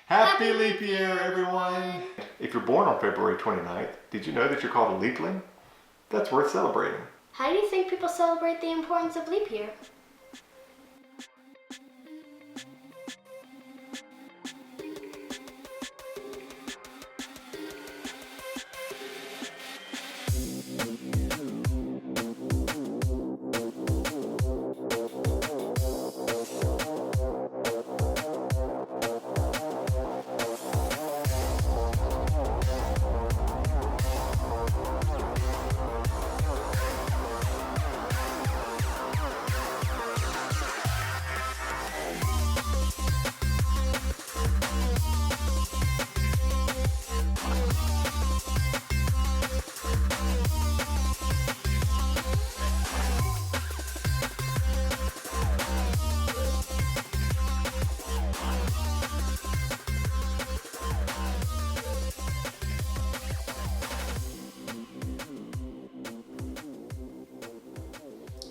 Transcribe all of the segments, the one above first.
Happy leap year, everyone! If you're born on February 29th, did you know that you're called a leapling? That's worth celebrating. How do you think people celebrate the importance of leap year?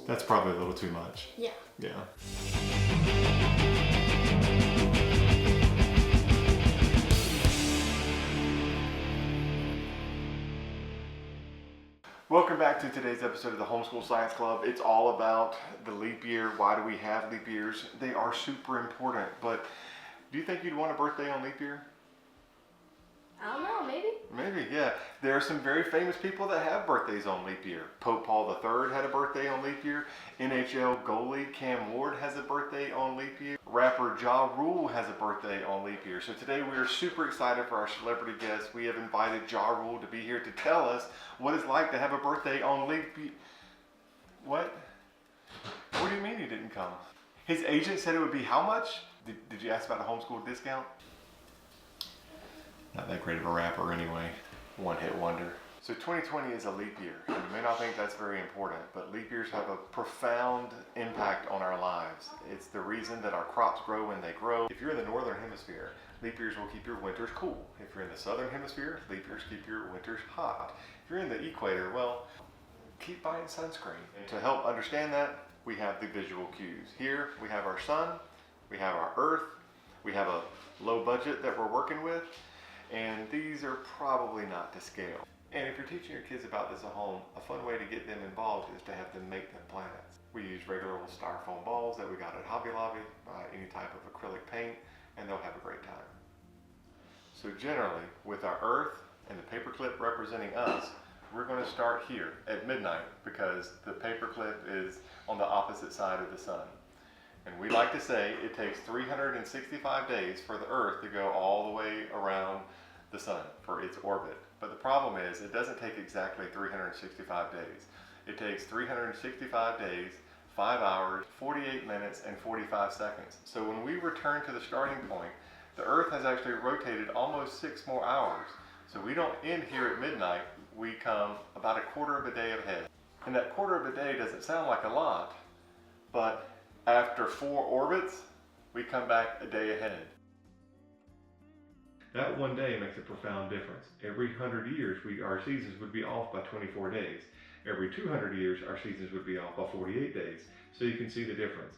That's probably a little too much. Yeah. Yeah. Welcome back to today's episode of the Homeschool Science Club. It's all about the leap year. Why do we have leap years? They are super important, but do you think you'd want a birthday on leap year? I don't know, maybe. Maybe, yeah. There are some very famous people that have birthdays on leap year. Pope Paul III had a birthday on leap year. NHL goalie Cam Ward has a birthday on leap year. Rapper Ja Rule has a birthday on leap year. So today we are super excited for our celebrity guest. We have invited Ja Rule to be here to tell us what it's like to have a birthday on leap year. What? What do you mean he didn't come? His agent said it would be how much? Did you ask about a homeschool discount? Not that great of a rapper anyway. One hit wonder. So 2020 is a leap year. You may not think that's very important, but leap years have a profound impact on our lives. It's the reason that our crops grow when they grow. If you're in the northern hemisphere, leap years will keep your winters cool. If you're in the southern hemisphere, leap years keep your winters hot. If you're in the equator, well, keep buying sunscreen. And to help understand that, we have the visual cues. Here we have our sun, we have our earth, we have a low budget that we're working with, and these are probably not to scale. And if you're teaching your kids about this at home, a fun way to get them involved is to have them make them planets. We use regular old styrofoam balls that we got at Hobby Lobby, any type of acrylic paint, and they'll have a great time. So generally, with our earth and the paperclip representing us, we're going to start here at midnight because the paperclip is on the opposite side of the sun. And we like to say it takes 365 days for the earth to go all the way around the sun for its orbit. But the problem is it doesn't take exactly 365 days. It takes 365 days, 5 hours, 48 minutes, and 45 seconds. So when we return to the starting point, the earth has actually rotated almost 6 more hours. So we don't end here at midnight, we come about a quarter of a day ahead. And that quarter of a day doesn't sound like a lot, but after 4 orbits, we come back a day ahead. That one day makes a profound difference. Every 100 years, our seasons would be off by 24 days. Every 200 years, our seasons would be off by 48 days. So you can see the difference.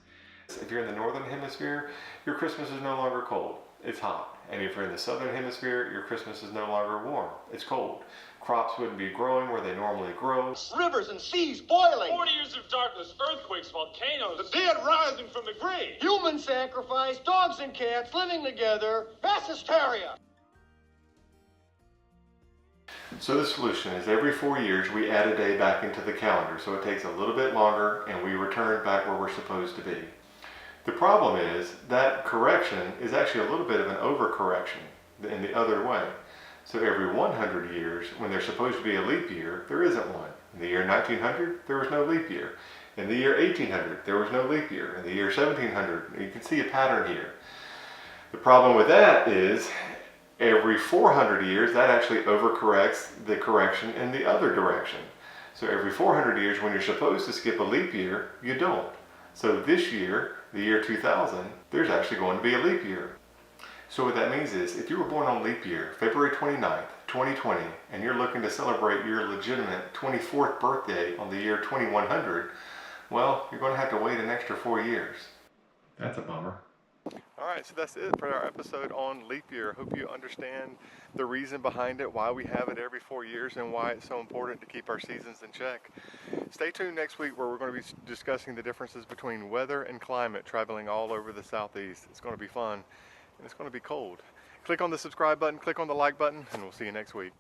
If you're in the northern hemisphere, your Christmas is no longer cold. It's hot. And if you're in the southern hemisphere, your Christmas is no longer warm. It's cold. Crops wouldn't be growing where they normally grow. Rivers and seas boiling. 40 years of darkness, earthquakes, volcanoes. The dead rising from the grave. Human sacrifice, dogs and cats living together, mass hysteria. So the solution is every 4 years we add a day back into the calendar. So it takes a little bit longer and we return back where we're supposed to be. The problem is that correction is actually a little bit of an overcorrection in the other way. So every 100 years, when there's supposed to be a leap year, there isn't one. In the year 1900, there was no leap year. In the year 1800, there was no leap year. In the year 1700, you can see a pattern here. The problem with that is every 400 years, that actually overcorrects the correction in the other direction. So every 400 years, when you're supposed to skip a leap year, you don't. So this year, the year 2000, there's actually going to be a leap year. So what that means is, if you were born on leap year, February 29th, 2020, and you're looking to celebrate your legitimate 24th birthday on the year 2100, well, you're going to have to wait an extra 4 years. That's a bummer. All right, so that's it for our episode on leap year. Hope you understand the reason behind it, why we have it every 4 years, and why it's so important to keep our seasons in check. Stay tuned next week where we're going to be discussing the differences between weather and climate traveling all over the Southeast. It's going to be fun, and it's going to be cold. Click on the subscribe button, click on the like button, and we'll see you next week.